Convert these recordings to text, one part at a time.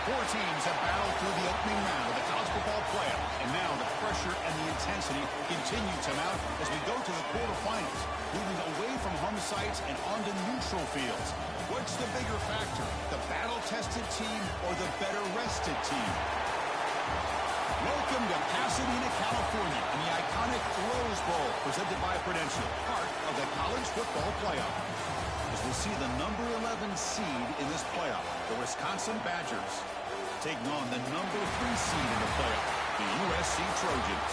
Four teams have battled through the opening round of the college football playoff, and now the pressure and the intensity continue to mount as we go to the quarterfinals, moving away from home sites and onto neutral fields. What's the bigger factor, the battle-tested team or the better-rested team? Welcome to Pasadena, California, in the iconic Rose Bowl, presented by Prudential, part of the college football playoff. As we'll see the number 11 seed in this playoff, the Wisconsin Badgers, taking on the number 3 seed in the playoff, the USC Trojans.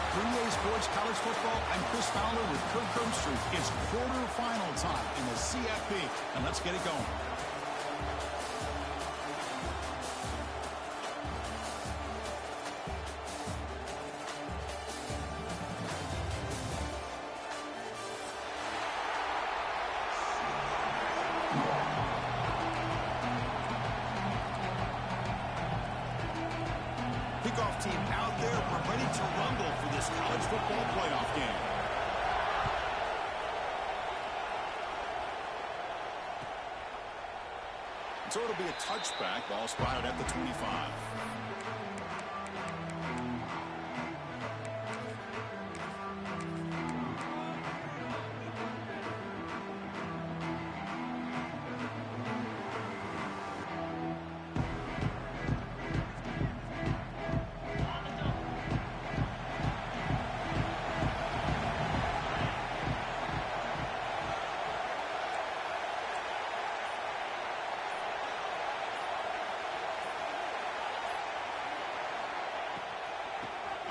For EA Sports College Football, I'm Chris Fowler with Kirk Herbstreit. It's quarterfinal time in the CFP, and let's get it going. Kickoff team out there. We're ready to rumble for this college football playoff game. So it'll be a touchback. Ball spotted at the 25.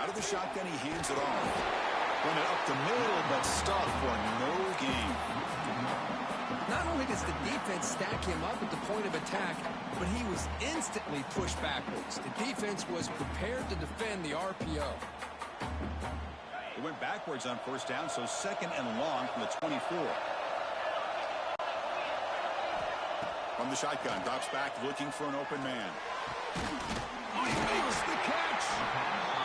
Out of the shotgun, he hands it off. Run it up the middle, but stuffed for no gain. Not only does the defense stack him up at the point of attack, but he was instantly pushed backwards. The defense was prepared to defend the RPO. It went backwards on first down, so second and long from the 24. From the shotgun, drops back looking for an open man. Oh, he makes the catch!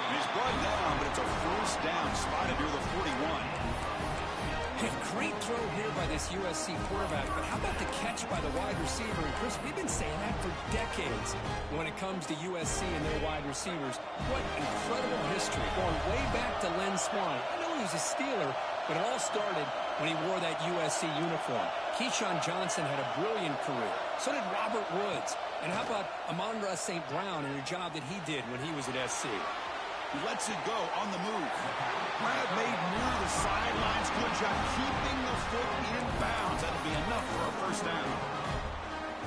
And he's brought down, but it's a first down, spotted near the 41. A great throw here by this USC quarterback, but how about the catch by the wide receiver? And Chris, we've been saying that for decades when it comes to USC and their wide receivers. What incredible history, going way back to Len Swan. I know he was a Steeler, but it all started when he wore that USC uniform. Keyshawn Johnson had a brilliant career. So did Robert Woods. And how about Amon-Ra St. Brown and the job that he did when he was at SC? He lets it go on the move. Grab made near the sidelines. Good job keeping the foot in bounds. That'll be enough for a first down.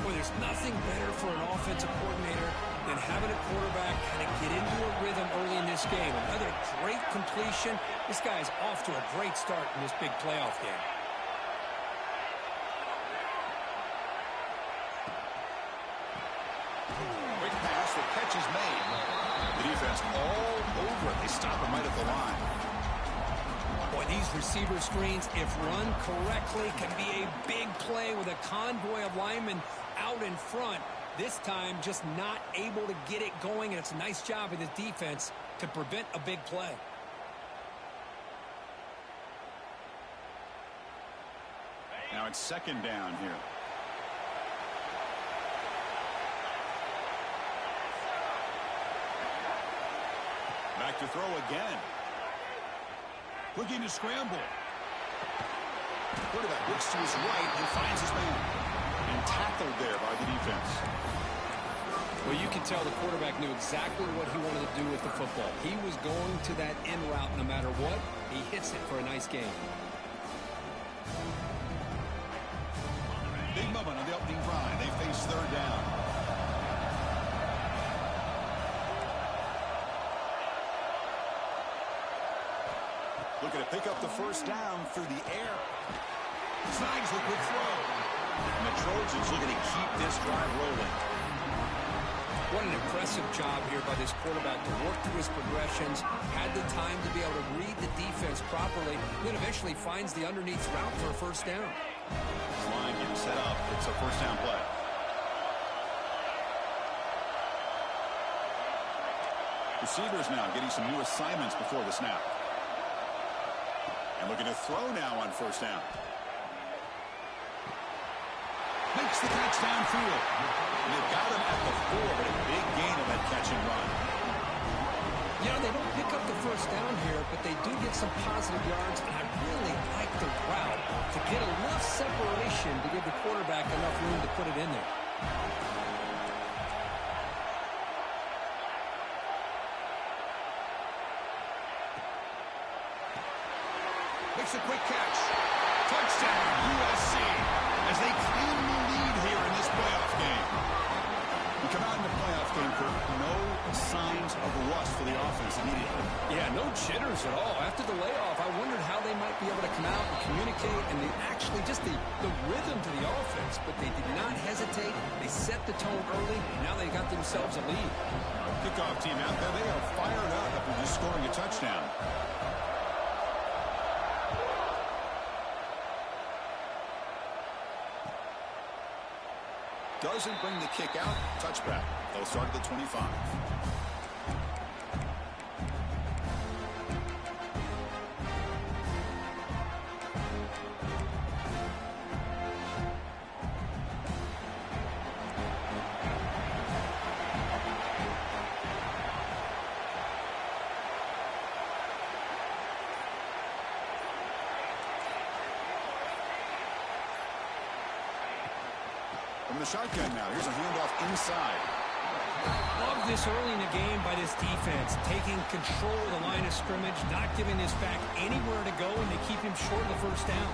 Well, there's nothing better for an offensive coordinator than having a quarterback kind of get into a rhythm early in this game. Another great completion. This guy's off to a great start in this big playoff game. Quick pass, the catch is made. The defense all over it. They stop him right at the line. Boy, these receiver screens, if run correctly, can be a big play with a convoy of linemen out in front. This time, just not able to get it going, and it's a nice job of the defense to prevent a big play. Now it's second down here. Back to throw again. Looking to scramble. Quarterback looks to his right and finds his man. And tackled there by the defense. Well, you can tell the quarterback knew exactly what he wanted to do with the football. He was going to that in route no matter what. He hits it for a nice gain. Big moment on the opening drive. They face third down. Looking to pick up the first down through the air. Snags the quick throw. And the Trojans looking to keep this drive rolling. What an impressive job here by this quarterback to work through his progressions, had the time to be able to read the defense properly, then eventually finds the underneath route for a first down. This line getting set up. It's a first down play. Receivers now getting some new assignments before the snap. And looking to throw now on first down. Makes the catch downfield. And they've got him at the 4, but a big gain of that catch and run. You know, they don't pick up the first down here, but they do get some positive yards, and I really like the route to get enough separation to give the quarterback enough room to put it in there. Makes a quick catch. Touchdown, USC, as they claim the lead here in this playoff game. We come out in the playoff game, Kirk. No signs of rust for the offense immediately. Yeah, no jitters at all. After the layoff, I wondered how they might be able to come out and communicate and actually just the rhythm to the offense. But they did not hesitate. They set the tone early. Now they got themselves a lead. Kickoff team out there. They are fired up after just scoring a touchdown. Doesn't bring the kick out. Touchback. They'll start at the 25. From the shotgun now. Here's a handoff inside. Love this early in the game by this defense, taking control of the line of scrimmage, not giving this back anywhere to go, and they keep him short of the first down.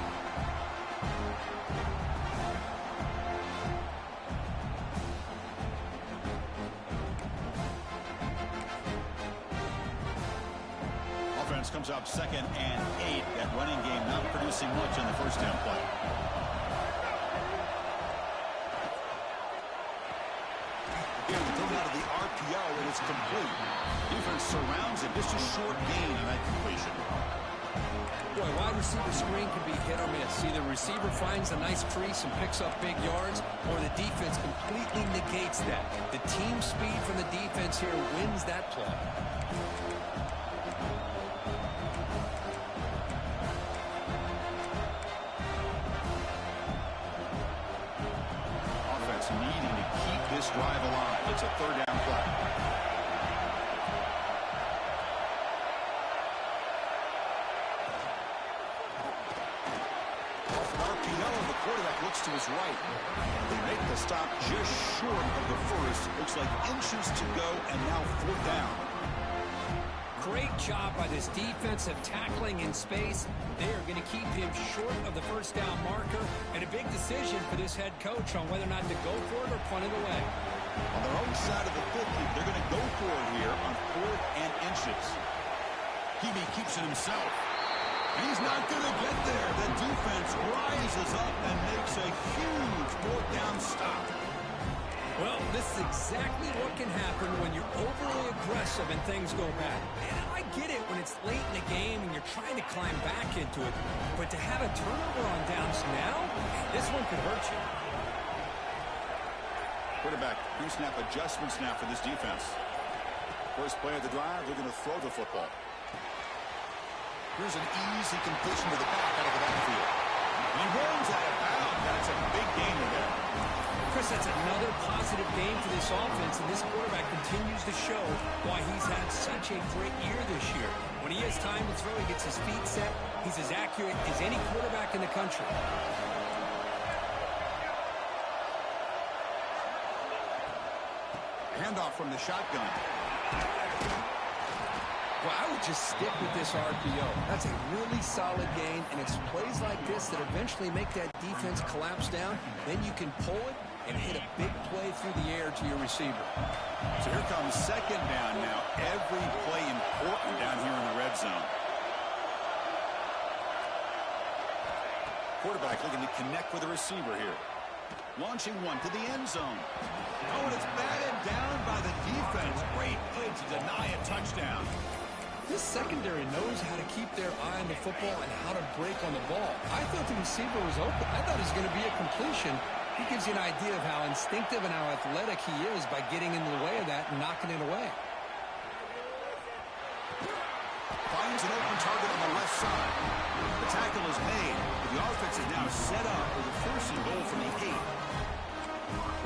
Offense comes up 2nd and 8. That running game not producing much on the first down play. Out of the RPO, and it's complete. Defense surrounds it. Just a short gain on that completion. Boy, wide receiver screen can be hit or miss. Either receiver finds a nice crease and picks up big yards, or the defense completely negates that. The team speed from the defense here wins that play. Offense needing to keep this drive alive. It's a 3rd down play. Off RPO, the quarterback looks to his right. They make the stop just short of the first. Looks like inches to go, and now 4th down. Great job by this defense of tackling in space. They are going to keep him short of the first down marker, and a big decision for this head coach on whether or not to go for it or punt it away. On their own side of the 50, they're going to go for it here on 4th and inches. Hebe keeps it himself. He's not going to get there. The defense rises up and makes a huge 4th down stop. Well, this is exactly what can happen when you're overly aggressive and things go bad. And I get it when it's late in the game and you're trying to climb back into it. But to have a turnover on downs now, this one could hurt you. Quarterback, pre-snap adjustments now for this defense. First play of the drive, they're going to throw the football. Here's an easy completion to the back out of the backfield. And he rolls out of bounds. That's a big gain there. Chris, that's another positive game for this offense, and this quarterback continues to show why he's had such a great year this year. When he has time to throw, he gets his feet set. He's as accurate as any quarterback in the country. Handoff from the shotgun. Well, I would just stick with this RPO. That's a really solid game, and it's plays like this that eventually make that defense collapse down. Then you can pull it and hit a big play through the air to your receiver. So here comes 2nd down now. Every play important down here in the red zone. Quarterback looking to connect with the receiver here. Launching one to the end zone. Oh, and it's batted down by the defense. Great play to deny a touchdown. This secondary knows how to keep their eye on the football and how to break on the ball. I thought the receiver was open. I thought it was going to be a completion. He gives you an idea of how instinctive and how athletic he is by getting in the way of that and knocking it away. Finds an open target on the left side. The tackle is made. The offense is now set up with a 1st and goal from the 8.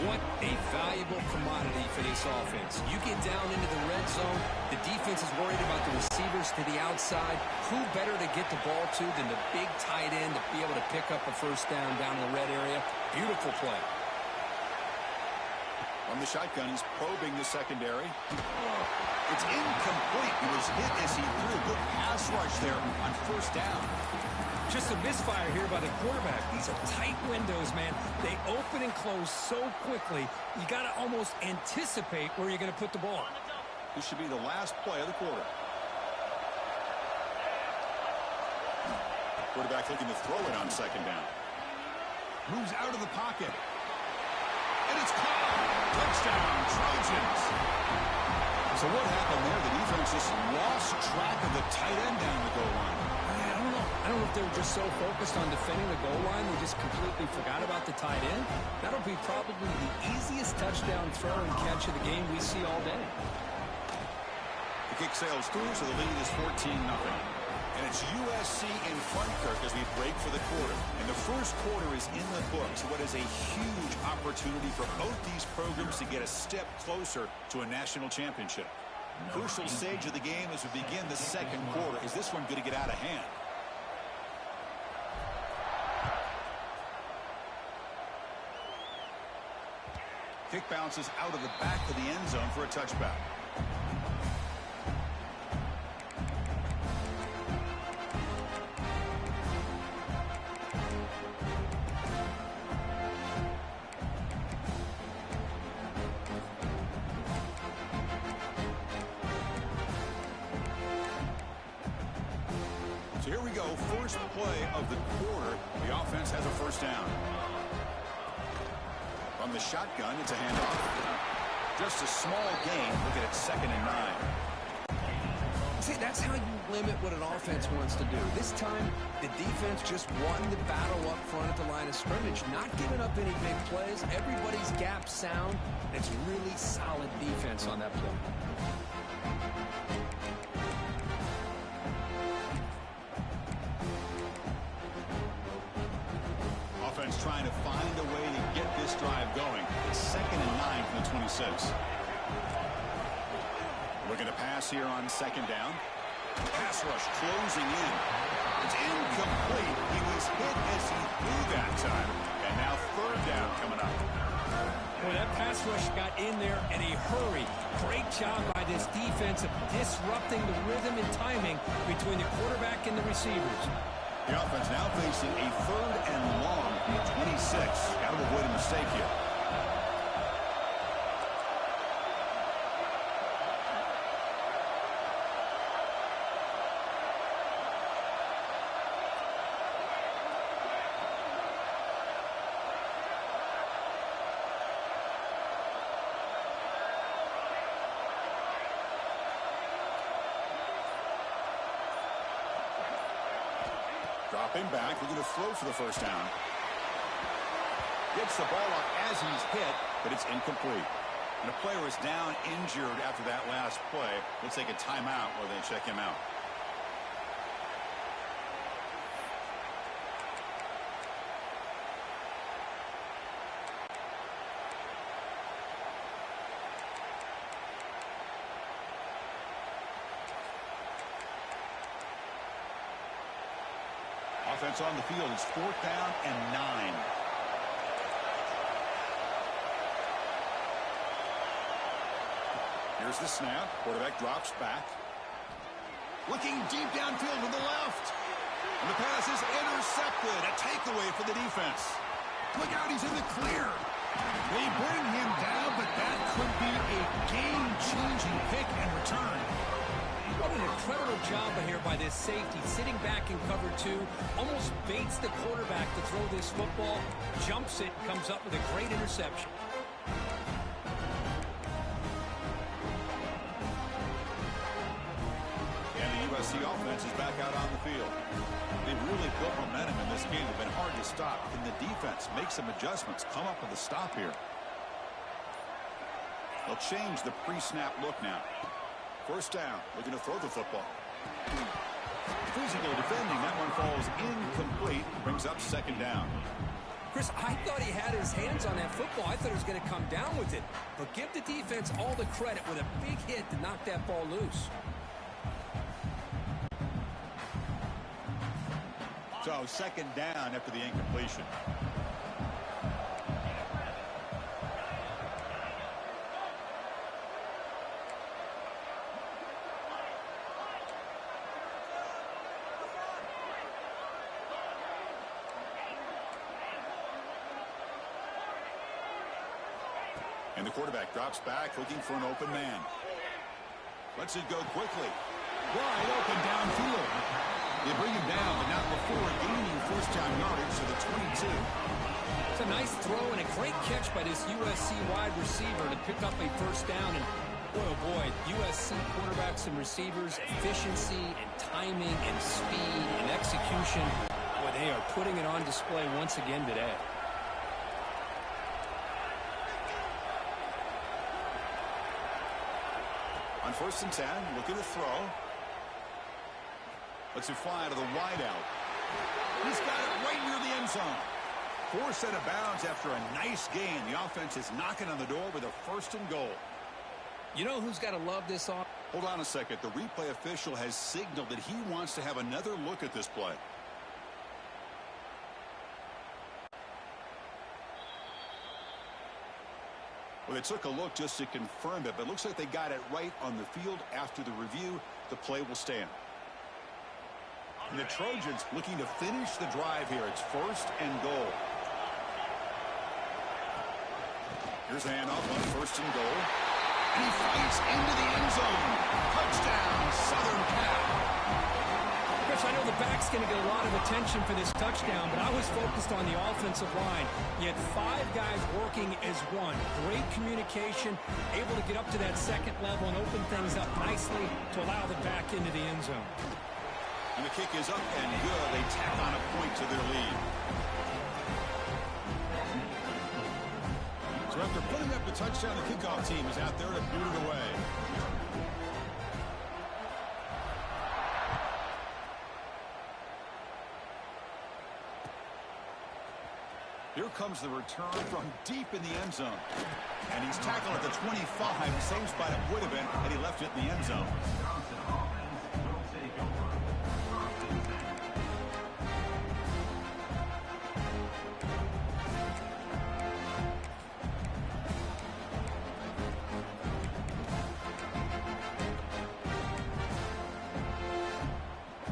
What a valuable commodity for this offense. You get down into the red zone, the defense is worried about the receivers to the outside. Who better to get the ball to than the big tight end to be able to pick up a first down in the red area? Beautiful play. From the shotgun, he's probing the secondary. It's incomplete. He was hit as he threw a good pass rush there on first down. Just a misfire here by the quarterback. These are tight windows, man. They open and close so quickly, you got to almost anticipate where you're going to put the ball. This should be the last play of the quarter. Quarterback looking to throw it on second down. Moves out of the pocket. And it's caught. Touchdown, Trojans. So what happened there? The defense just lost track of the tight end down the goal line. I don't know if they were just so focused on defending the goal line, they just completely forgot about the tight end. That'll be probably the easiest touchdown throw and catch of the game we see all day. The kick sails through, so the lead is 14-0. And it's USC in front, Kirk, as we break for the quarter. And the first quarter is in the books. What is a huge opportunity for both these programs to get a step closer to a national championship. Crucial stage of the game as we begin the second quarter. Is this one going to get out of hand? Kick bounces out of the back of the end zone for a touchback. So here we go, first play of the quarter. The offense has a first down. From the shotgun, it's a handoff. Just a small gain. Look at it, 2nd and 9. See, that's how you limit what an offense wants to do. This time, the defense just won the battle up front at the line of scrimmage, not giving up any big plays. Everybody's gap sound. It's really solid defense on that play. Trying to find a way to get this drive going. It's 2nd and 9 from the 26. Looking to pass here on second down. Pass rush closing in. It's incomplete. He was hit as he threw that time. And now third down coming up. Well, that pass rush got in there in a hurry. Great job by this defense of disrupting the rhythm and timing between the quarterback and the receivers. The offense now facing a 3rd and long from the 26. Got to avoid a mistake here. Dropping back, looking to throw for the first down. Gets the ball up as he's hit, but it's incomplete. And the player is down injured after that last play. We'll take a timeout while they check him out. Offense on the field is 4th down and 9. Here's the snap. Quarterback drops back. Looking deep downfield to the left. And the pass is intercepted. A takeaway for the defense. Look out, he's in the clear. They bring him down, but that could be a game-changing pick and return. What an incredible job here by this safety, sitting back in cover 2, almost baits the quarterback to throw this football, jumps it, comes up with a great interception. And the USC offense is back out on the field. They've really built momentum in this game. They've been hard to stop. Can the defense make some adjustments, come up with a stop here? They'll change the pre-snap look now. First down, looking to throw the football. Physical defending, that one falls incomplete, brings up second down. Chris, I thought he had his hands on that football. I thought he was going to come down with it. But give the defense all the credit with a big hit to knock that ball loose. So, second down after the incompletion. And the quarterback drops back, looking for an open man. Lets it go quickly. Wide open downfield. They bring him down, but not before gaining first down yardage to the 22. It's a nice throw and a great catch by this USC wide receiver to pick up a first down. And boy, oh boy, USC quarterbacks and receivers, efficiency and timing and speed and execution. Boy, they are putting it on display once again today. On 1st and 10, looking to throw. Lets it fly to the wideout. He's got it right near the end zone. Forced out of bounds after a nice gain. The offense is knocking on the door with a 1st and goal. You know who's got to love this off? Hold on a second. The replay official has signaled that he wants to have another look at this play. Well, they took a look just to confirm it, but it looks like they got it right on the field. After the review, the play will stand. And the Trojans looking to finish the drive here. It's 1st and goal. Here's a handoff on 1st and goal. And he fights into the end zone. Touchdown, Southern Cal. Chris, I know the back's going to get a lot of attention for this touchdown, but I was focused on the offensive line. You had 5 guys working as one. Great communication, able to get up to that second level and open things up nicely to allow the back into the end zone. And the kick is up and good. They tack on a point to their lead. So after putting up the touchdown, the kickoff team is out there to boot it away. Here comes the return from deep in the end zone. And he's tackled at the 25, the same spot it would have been had he left it in the end zone.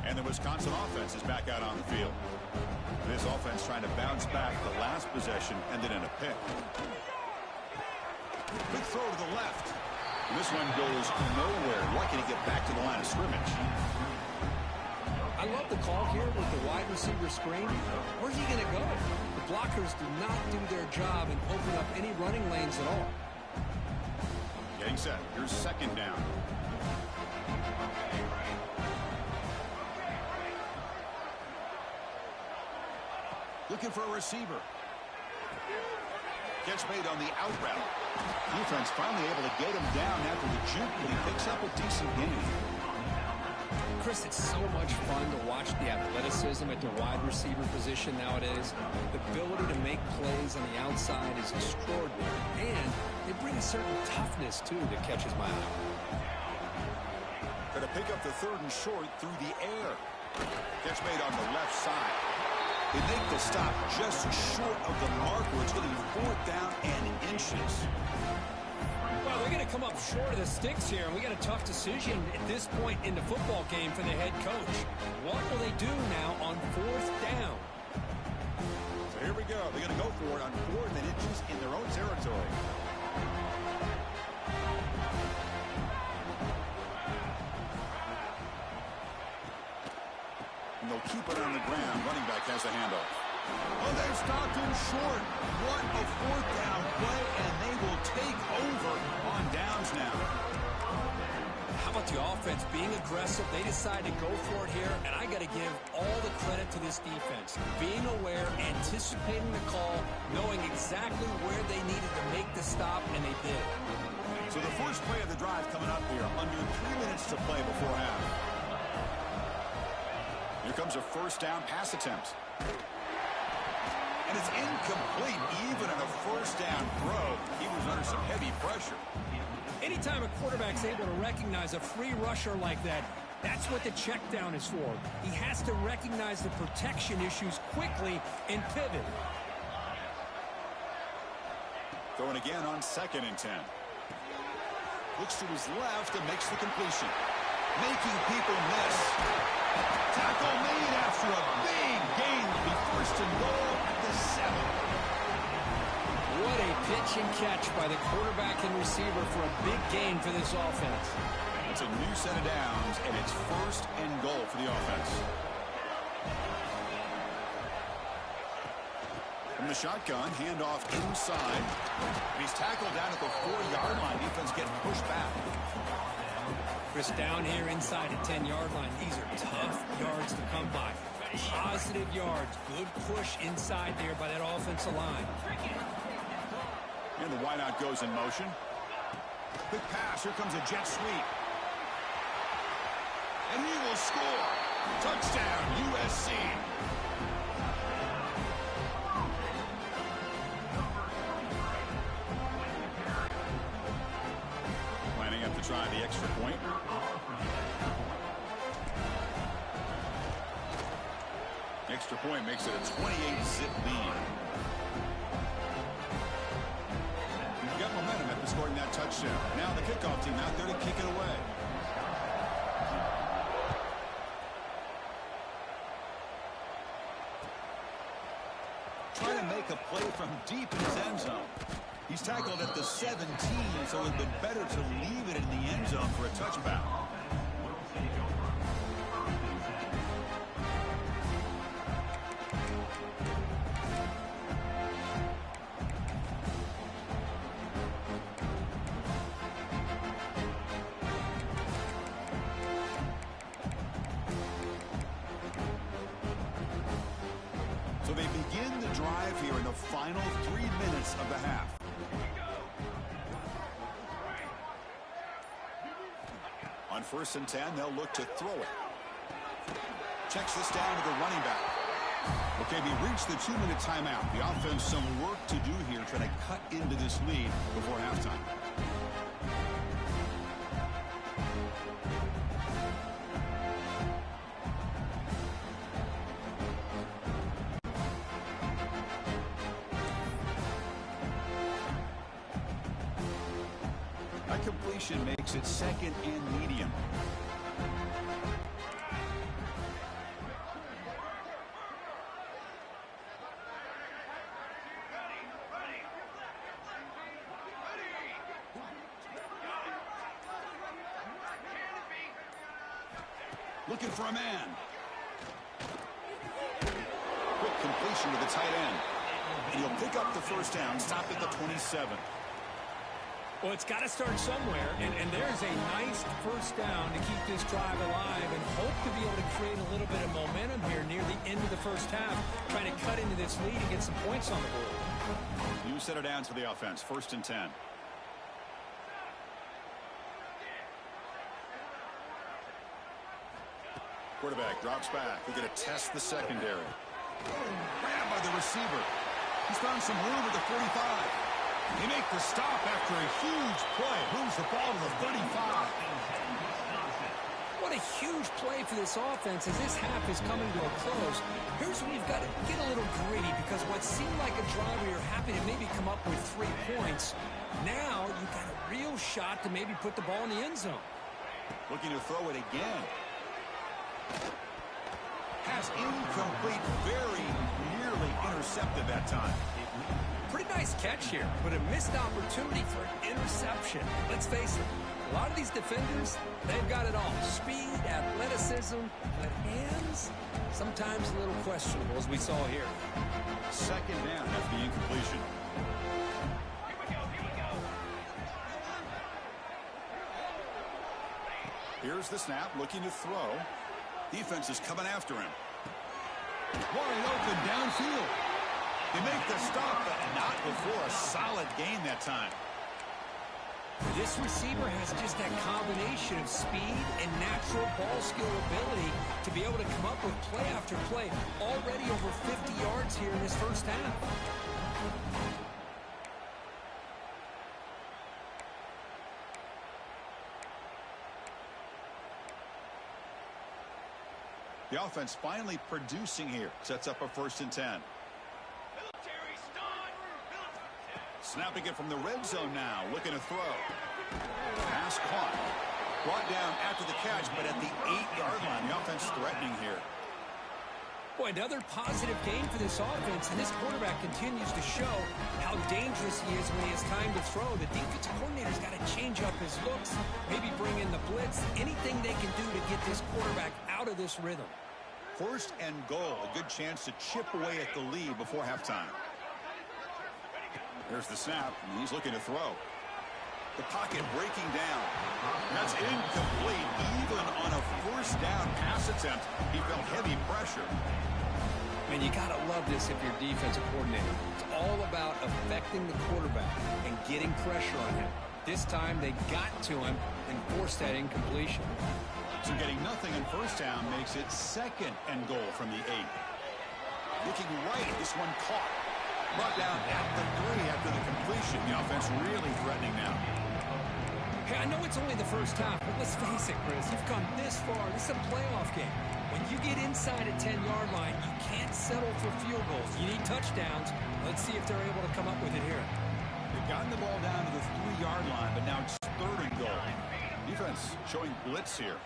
And the Wisconsin offense is back out on the field. This offense trying to bounce back the last possession, ended in a pick. Big throw to the left. And this one goes nowhere. Lucky to get back to the line of scrimmage. I love the call here with the wide receiver screen. Where's he going to go? The blockers do not do their job and open up any running lanes at all. Getting set. Here's 2nd down. Looking for a receiver. Catch made on the out route. Defense finally able to get him down after the juke, but he picks up a decent gain. Chris, it's so much fun to watch the athleticism at the wide receiver position nowadays. The ability to make plays on the outside is extraordinary. And they bring a certain toughness, too, that catches my eye. Going to pick up the 3rd and short through the air. Catch made on the left side. They make the stop just short of the marker. It's going to be 4th down and inches. Well, they're going to come up short of the sticks here, and we got a tough decision at this point in the football game for the head coach. What will they do now on 4th down? So here we go. They're going to go for it on 4th and inches in their own territory. And they'll keep it on the ground. Running back has a handoff. Oh, they've stopped him short. What a 4th down play, and they will take over on downs now. How about the offense being aggressive? They decide to go for it here, and I got to give all the credit to this defense. Being aware, anticipating the call, knowing exactly where they needed to make the stop, and they did. So the first play of the drive coming up here, under 3 minutes to play before half. Here comes a 1st down pass attempt. And And it's incomplete even on a first down throw. He was under some heavy pressure. Anytime a quarterback's able to recognize a free rusher like that, that's what the check down is for. He has to recognize the protection issues quickly and pivot. Throwing again on 2nd and 10. Looks to his left and makes the completion. Making people miss. Tackle made after a big gain. Will be 1st and goal at the 7. What a pitch and catch by the quarterback and receiver for a big gain for this offense. It's a new set of downs, and it's 1st and goal for the offense. From the shotgun, handoff inside. He's tackled down at the 4-yard line. Defense getting pushed back. Chris, down here inside the 10-yard line. These are tough yards to come by. Positive yards. Good push inside there by that offensive line. And the wideout goes in motion. Quick pass. Here comes a jet sweep. And he will score. Touchdown, USC. Lining up to try the extra point. Extra point makes it a 28-zip lead. You've got momentum after scoring that touchdown. Now the kickoff team out there to kick it away. Trying to make a play from deep in his end zone. He's tackled at the 17, so it would have been better to leave it in the end zone for a touchdown. So they begin the drive here in the final 3 minutes of the half. On 1st and 10, they'll look to throw it. Checks this down to the running back. Okay, we reached the 2-minute timeout. The offense some work to do here, trying to cut into this lead before halftime. That completion makes it 2nd and medium. Looking for a man. Quick completion to the tight end. And he'll pick up the 1st down, stop at the 27. Well, it's got to start somewhere, and there's a nice 1st down to keep this drive alive and hope to be able to create a little bit of momentum here near the end of the 1st half, trying to cut into this lead and get some points on the board. New set of downs for the offense, 1st and 10. Quarterback drops back. We're going to test the secondary. Grabbed by the receiver. He's found some room at the 45. They make the stop after a huge play. Moves the ball to the 35. What a huge play for this offense as this half is coming to a close. Here's where you've got to get a little greedy, because what seemed like a drive where you're happy to maybe come up with 3 points, now you've got a real shot to maybe put the ball in the end zone. Looking to throw it again. Pass incomplete, very nearly intercepted that time. Pretty nice catch here, but a missed opportunity for an interception. Let's face it, a lot of these defenders, they've got it all. Speed, athleticism, but hands, sometimes a little questionable, as we saw here. 2nd down after the incompletion. Here's the snap, looking to throw. Defense is coming after him. Wide open downfield. They make the stop, but not before a solid gain that time. This receiver has just that combination of speed and natural ball skill ability to be able to come up with play after play. Already over 50 yards here. here in this first half. The offense finally producing here. Sets up a 1st and 10. Snapping it from the red zone now. Looking to throw. Pass caught. Brought down after the catch, but at the 8-yard line. The offense threatening here. Boy, another positive game for this offense, and this quarterback continues to show how dangerous he is when he has time to throw. The defensive coordinator's got to change up his looks, maybe bring in the blitz, anything they can do to get this quarterback out of this rhythm. 1st and goal, a good chance to chip away at the lead before halftime. There's the snap, and he's looking to throw. The pocket breaking down. That's incomplete. Even on a 1st down pass attempt, he felt heavy pressure. Man, you got to love this if you're defensive coordinator. It's all about affecting the quarterback and getting pressure on him. This time, they got to him and forced that incompletion. So getting nothing in 1st down makes it 2nd and goal from the 8. Looking right, this one caught. Brought down at the 3 after the completion. The offense really threatening now. Hey, I know it's only the first half, but let's face it, Chris. You've come this far. This is a playoff game. When you get inside a 10-yard line, you can't settle for field goals. You need touchdowns. Let's see if they're able to come up with it here. They've gotten the ball down to the 3-yard line, but now it's 3rd and goal. Defense showing blitz here.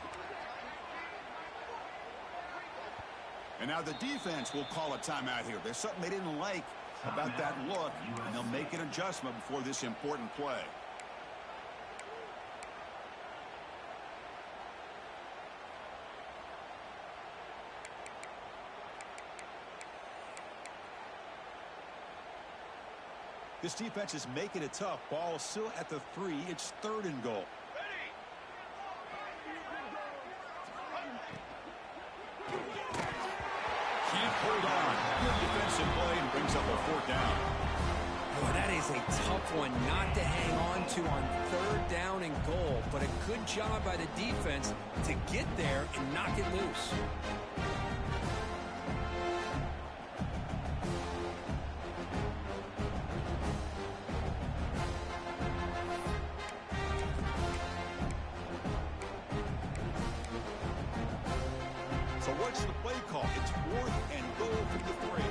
And now the defense will call a timeout here. There's something they didn't like about that look, and they'll make an adjustment before this important play. This defense is making it tough. Ball still at the 3. It's 3rd and goal. Can't hold on. Good defensive play and brings up a 4th down. Boy, that is a tough one not to hang on to on 3rd down and goal, but a good job by the defense to get there and knock it loose. So what's the play call? It's 4th and goal from the 3.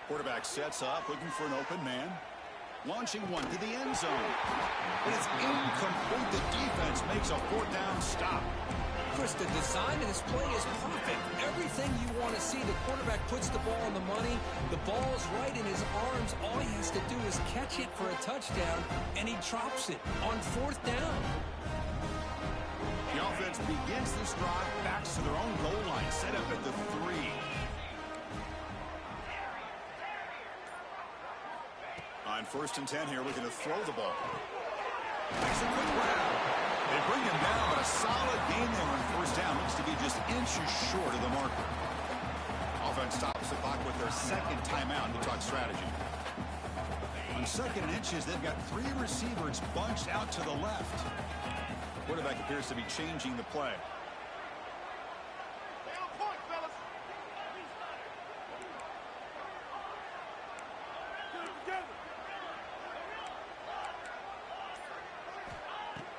Quarterback sets up, looking for an open man. Launching one to the end zone. But it's incomplete. The defense makes a 4th down stop. Chris, the design of this play is perfect. Everything you want to see. The quarterback puts the ball on the money. The ball's right in his arms. All he has to do is catch it for a touchdown, and he drops it on 4th down. The offense begins this drive, backs to their own goal line, set up at the 3. On 1st and 10 here, looking to throw the ball. Makes a quick grab. They bring him down, but a solid game there on 1st down. Looks to be just inches short of the marker. Offense stops the clock with their 2nd timeout to talk strategy. On 2nd and inches, they've got 3 receivers bunched out to the left. Quarterback appears to be changing the play.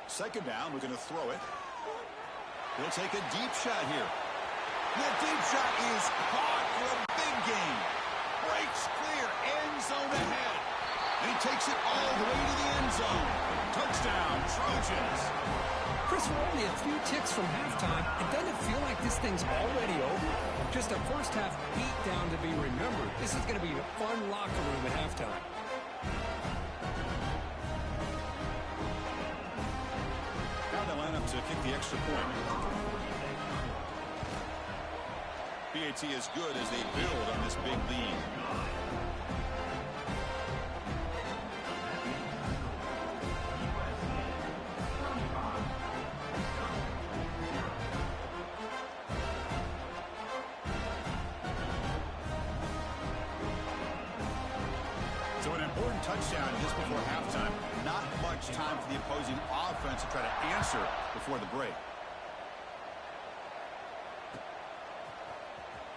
Second down, we're going to throw it. He'll take a deep shot here. The deep shot is caught for a big gain. Breaks clear, end zone ahead. And he takes it all the way to the end zone. Touchdown, Trojans. Chris, we're only a few ticks from halftime. It doesn't feel like this thing's already over. Just a first half beat down to be remembered. This is going to be a fun locker room at halftime. To kick the extra point. PAT is good as they build on this big lead. So an important touchdown just before halftime. Not much time for the opposing offense to try to answer before the break.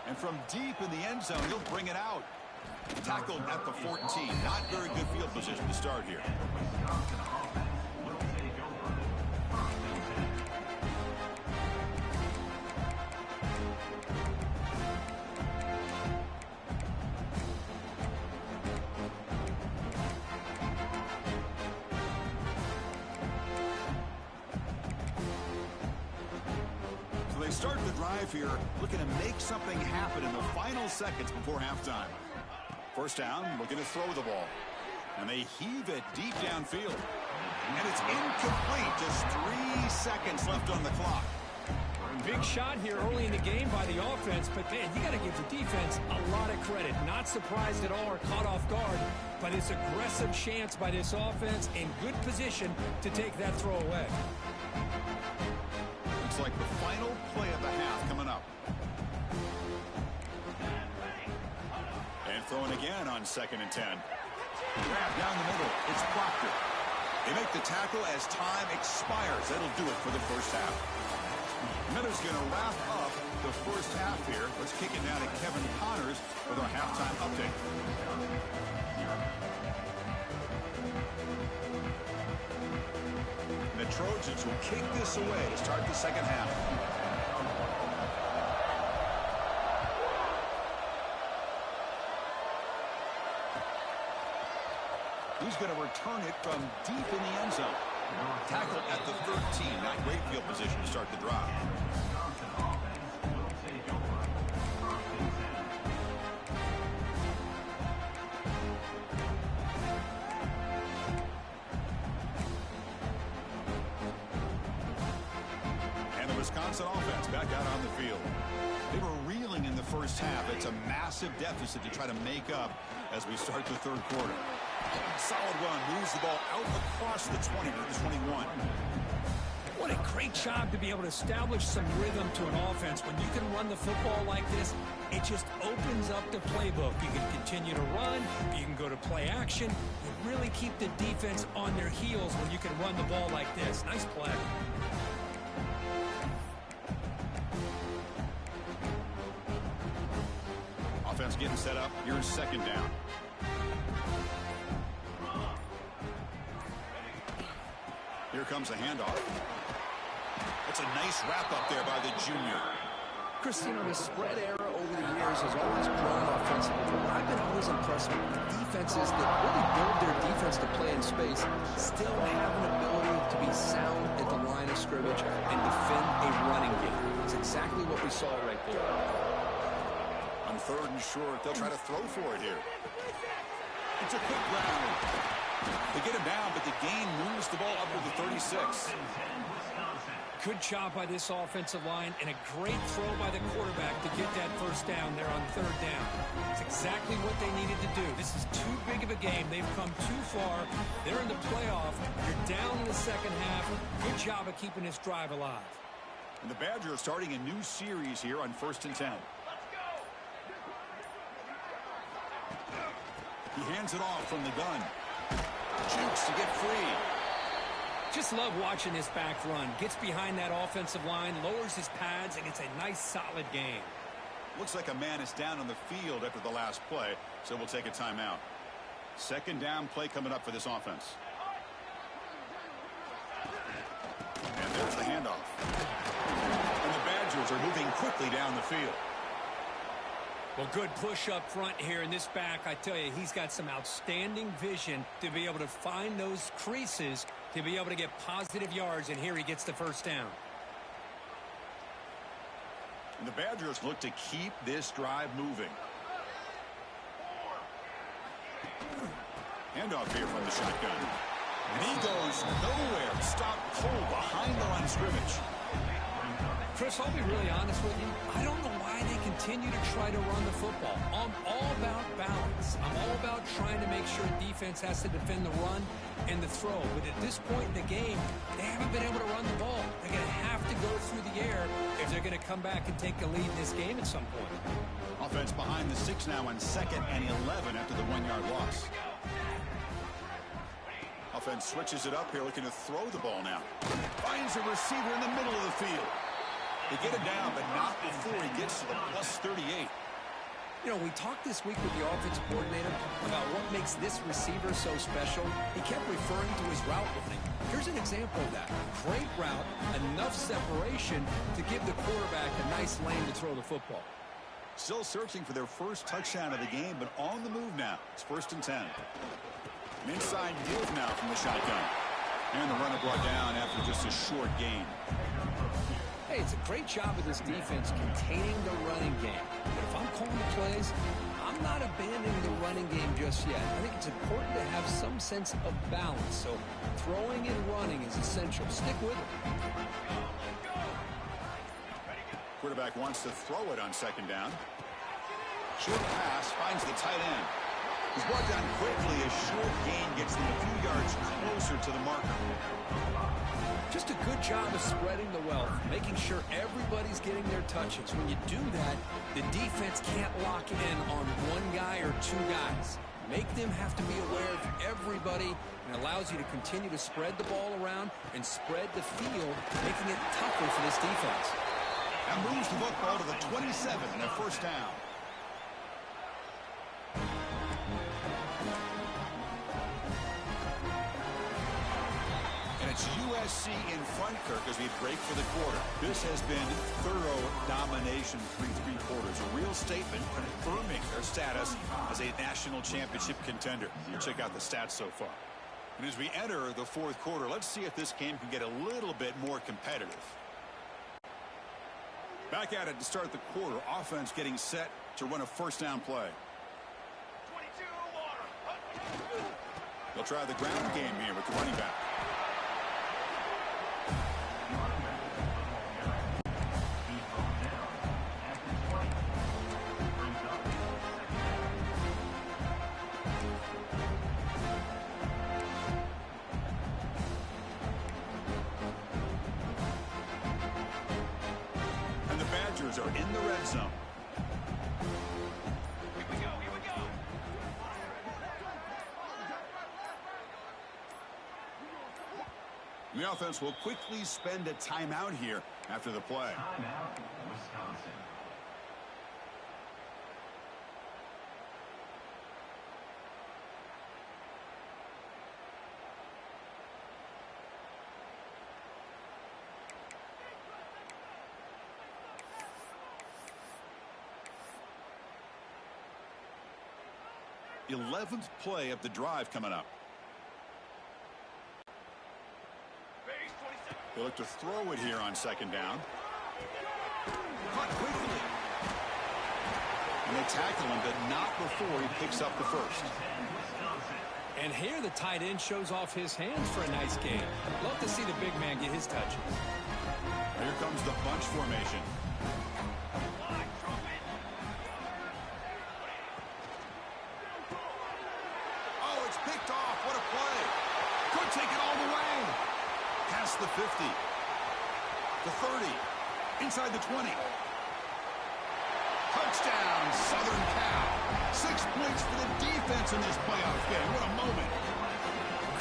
And from deep in the end zone, he'll bring it out. Tackled at the 14. Not very good field position to start here. So they start the drive here, looking to make something happen in the final seconds before halftime. First down, looking to throw the ball. And they heave it deep downfield. And it's incomplete. Just 3 seconds left on the clock. Big shot here early in the game by the offense, but man, you got to give the defense a lot of credit. Not surprised at all or caught off guard, but it's aggressive chance by this offense in good position to take that throw away. Looks like the final play of the half coming up. And throwing again on 2nd and 10. Grab down the middle. It's Proctor. They make the tackle as time expires. That'll do it for the first half. Miller's going to wrap up the first half here. Let's kick it down to Kevin Connors with our halftime update. The Trojans will kick this away to start the second half. He's going to return it from deep in the end zone. Tackled at the 13. Not great field position to start the drive. And the Wisconsin offense back out on the field. They were reeling in the first half. It's a massive deficit to try to make up as we start the third quarter. Solid run, moves the ball out across the 20 to the 21. What a great job to be able to establish some rhythm to an offense. When you can run the football like this, it just opens up the playbook. You can continue to run, you can go to play action, you really keep the defense on their heels when you can run the ball like this. Nice play. Offense getting set up. Here's second down. Here comes a handoff. That's a nice wrap-up there by the junior. Christine, the spread era over the years has always grown offensively. But I've been always impressed with defenses that really build their defense to play in space, still have an ability to be sound at the line of scrimmage and defend a running game. It's exactly what we saw right there. On 3rd and short, they'll try to throw for it here. It's a quick round. They get him down, but the gain moves the ball up to the 36. Good job by this offensive line and a great throw by the quarterback to get that first down there on 3rd down. It's exactly what they needed to do. This is too big of a game. They've come too far. They're in the playoff. You're down in the second half. Good job of keeping this drive alive. And the Badgers are starting a new series here on 1st and 10. He hands it off from the gun. Jukes to get free. Just love watching this back run. Gets behind that offensive line, lowers his pads, and it's a nice, solid game. Looks like a man is down on the field after the last play, so we'll take a timeout. Second down play coming up for this offense. And there's the handoff. And the Badgers are moving quickly down the field. Well, good push up front here in this back. I tell you, he's got some outstanding vision to be able to find those creases to be able to get positive yards, and here he gets the first down. And the Badgers look to keep this drive moving. Handoff here from the shotgun. And he goes nowhere. Stopped cold behind the line of scrimmage. Chris, I'll be really honest with you. I don't know why they continue to try to run the football. I'm all about balance. I'm all about trying to make sure defense has to defend the run and the throw. But at this point in the game, they haven't been able to run the ball. They're going to have to go through the air if they're going to come back and take a lead in this game at some point. Offense behind the 6 now on 2nd and 11 after the 1-yard loss. Offense switches it up here, looking to throw the ball now. Finds a receiver in the middle of the field. They get him down, but not before he gets to the +38. You know, we talked this week with the offensive coordinator about what makes this receiver so special. He kept referring to his route running. Here's an example of that. Great route, enough separation to give the quarterback a nice lane to throw the football. Still searching for their first touchdown of the game, but on the move now. It's 1st and 10. An inside give now from the shotgun. And the runner brought down after just a short gain. Hey, it's a great job of this defense containing the running game. But if I'm calling the plays, I'm not abandoning the running game just yet. I think it's important to have some sense of balance. So throwing and running is essential. Stick with it. Quarterback wants to throw it on 2nd down. Short pass finds the tight end. He's brought down quickly. A short gain gets them a few yards closer to the marker. Just a good job of spreading the wealth, making sure everybody's getting their touches. When you do that, the defense can't lock in on one guy or two guys. Make them have to be aware of everybody, and allows you to continue to spread the ball around and spread the field, making it tougher for this defense. And moves the football to the 27 and a 1st down. And it's USC in front, Kirk, as we break for the quarter. This has been thorough domination through 3 quarters. A real statement confirming their status as a national championship contender. You check out the stats so far. And as we enter the 4th quarter, let's see if this game can get a little bit more competitive. Back at it to start the quarter. Offense getting set to run a 1st down play. They'll try the ground game here with the running back. Are in the red zone. Here we go, here we go. The offense will quickly spend a timeout here after the play. Timeout, Wisconsin. 11th play of the drive coming up. They look to throw it here on 2nd down. Caught quickly. And they tackle him, but not before he picks up the 1st. And here the tight end shows off his hands for a nice gain. Love to see the big man get his touches. Here comes the bunch formation. Picked off. What a play. Could take it all the way. Past the 50. The 30. Inside the 20. Touchdown, Southern Cal. 6 points for the defense in this playoff game. What a moment.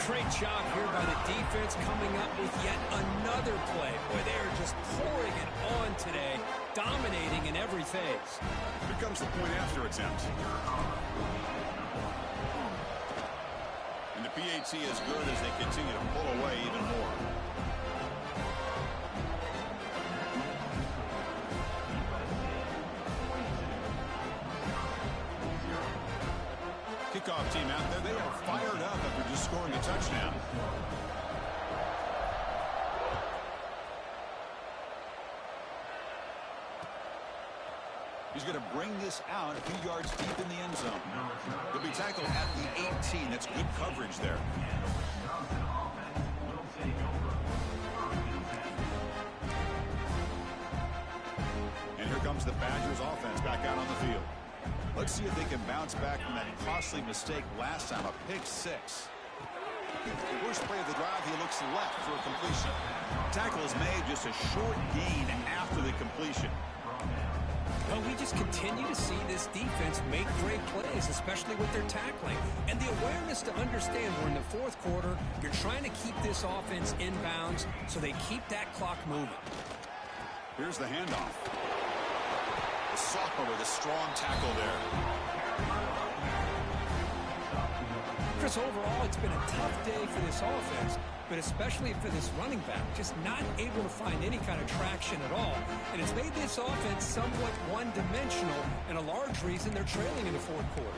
Great job here by the defense coming up with yet another play. Boy, they're just pouring it on today, dominating in every phase. Here comes the point after attempt. And the PAT is good as they continue to pull away even more. Kickoff team out there, they are fired up after just scoring a touchdown. He's going to bring this out a few yards deep in the end zone. He'll be tackled at the 18. That's good coverage there. And here comes the Badgers offense back out on the field. Let's see if they can bounce back from that costly mistake last time, a pick 6. The worst play of the drive, he looks left for a completion. Tackle is made, just a short gain after the completion. Well, we just continue to see this defense make great plays, especially with their tackling. And the awareness to understand we're in the 4th quarter, you're trying to keep this offense in bounds so they keep that clock moving. Here's the handoff. Sophomore with a strong tackle there. Chris, overall, it's been a tough day for this offense, but especially for this running back, just not able to find any kind of traction at all. And it's made this offense somewhat one-dimensional, and a large reason they're trailing in the fourth quarter.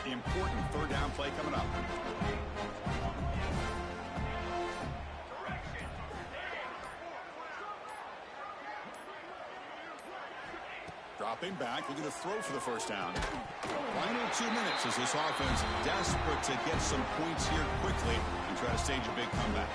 The important third down play coming up. Dropping back, looking to throw for the first down. Final 2 minutes as this offense desperate to get some points here quickly and try to stage a big comeback.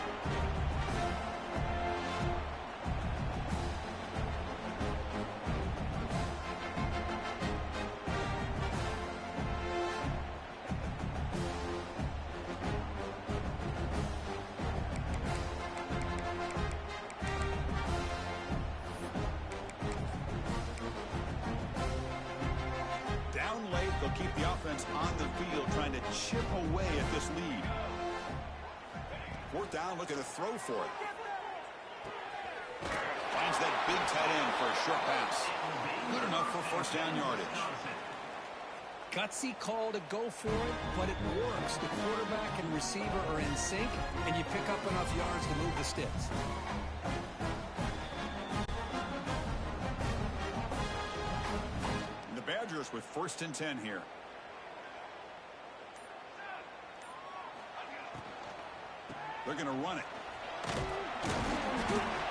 They'll keep the offense on the field trying to chip away at this lead. Fourth down, looking to throw for it. Finds that big tight end for a short pass. Good enough for first down yardage. Gutsy call to go for it, but it works. The quarterback and receiver are in sync, and you pick up enough yards to move the sticks. Badgers with 1st and 10 here. They're going to run it.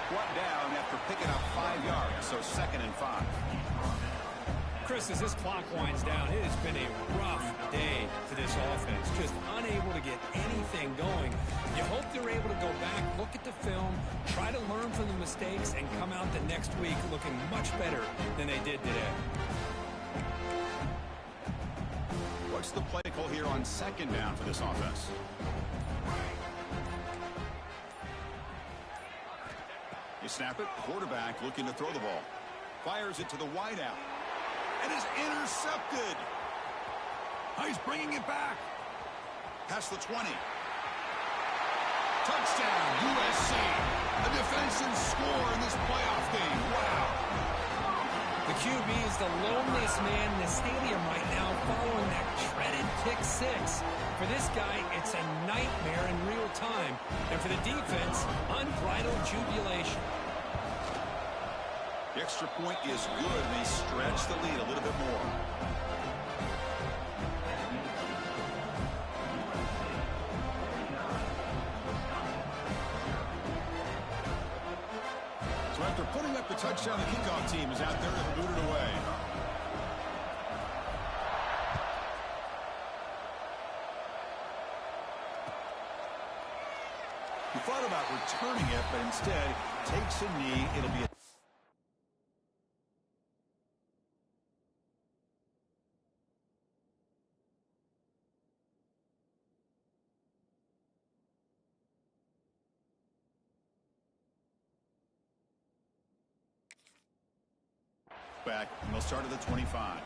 Brought down after picking up 5 yards, so 2nd and 5. Chris, as this clock winds down, it has been a rough day for this offense. Just unable to get anything going. You hope they're able to go back, look at the film, try to learn from the mistakes, and come out the next week looking much better than they did today. What's the play call here on 2nd down for this offense? You snap it, quarterback looking to throw the ball. Fires it to the wideout. It is intercepted. He's bringing it back. Past the 20. Touchdown, USC. A defensive score in this playoff game. Wow. The QB is the loneliest man in the stadium right now following that dreaded pick 6. For this guy, it's a nightmare in real time. And for the defense, unbridled jubilation. The extra point is good, and they stretch the lead a little bit more. So after putting up the touchdown, the kickoff team is out there to boot it away. He thought about returning it, but instead takes a knee. It'll be a back, and they'll start at the 25.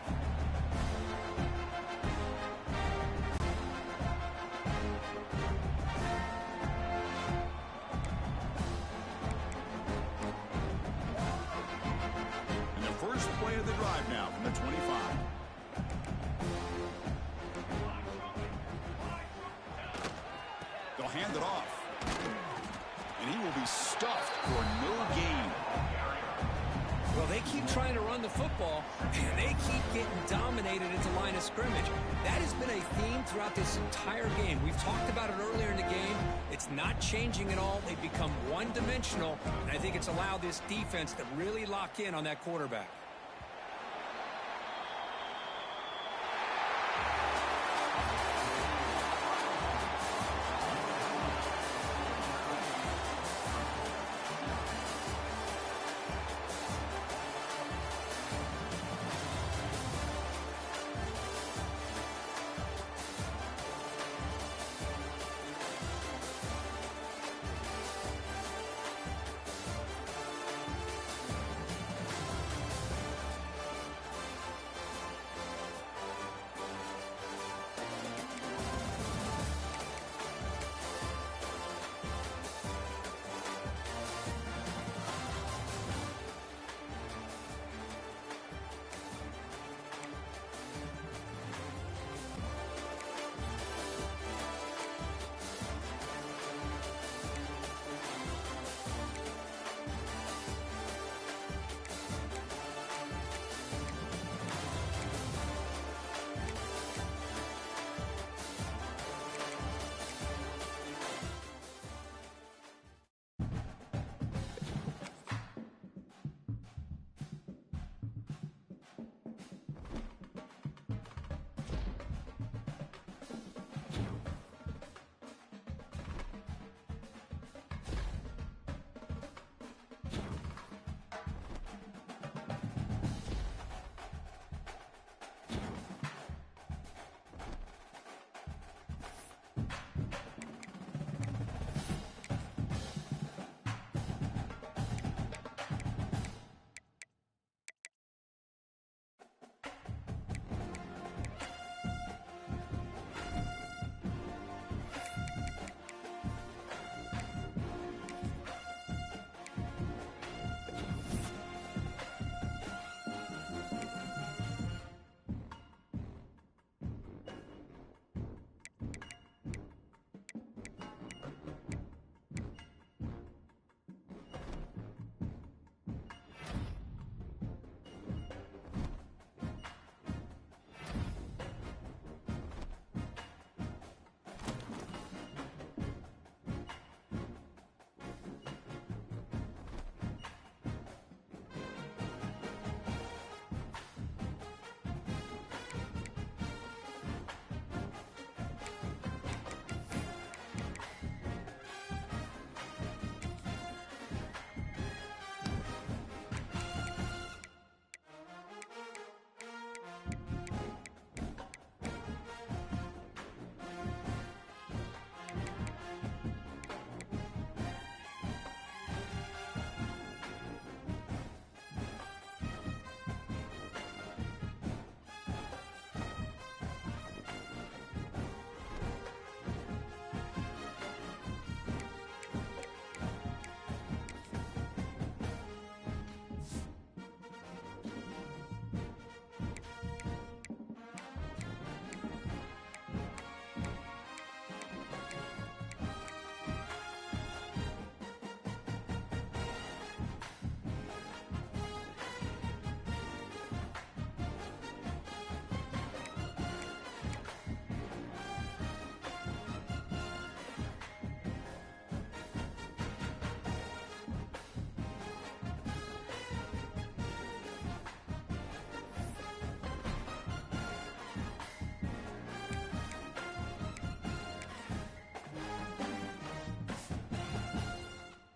And the first play of the drive now from the 25. They'll hand it off. And he will be stuffed for no gain. Well, they keep trying to run the football, and they keep getting dominated at the line of scrimmage. That has been a theme throughout this entire game. We've talked about it earlier in the game. It's not changing at all. They've become one-dimensional, and I think it's allowed this defense to really lock in on that quarterback.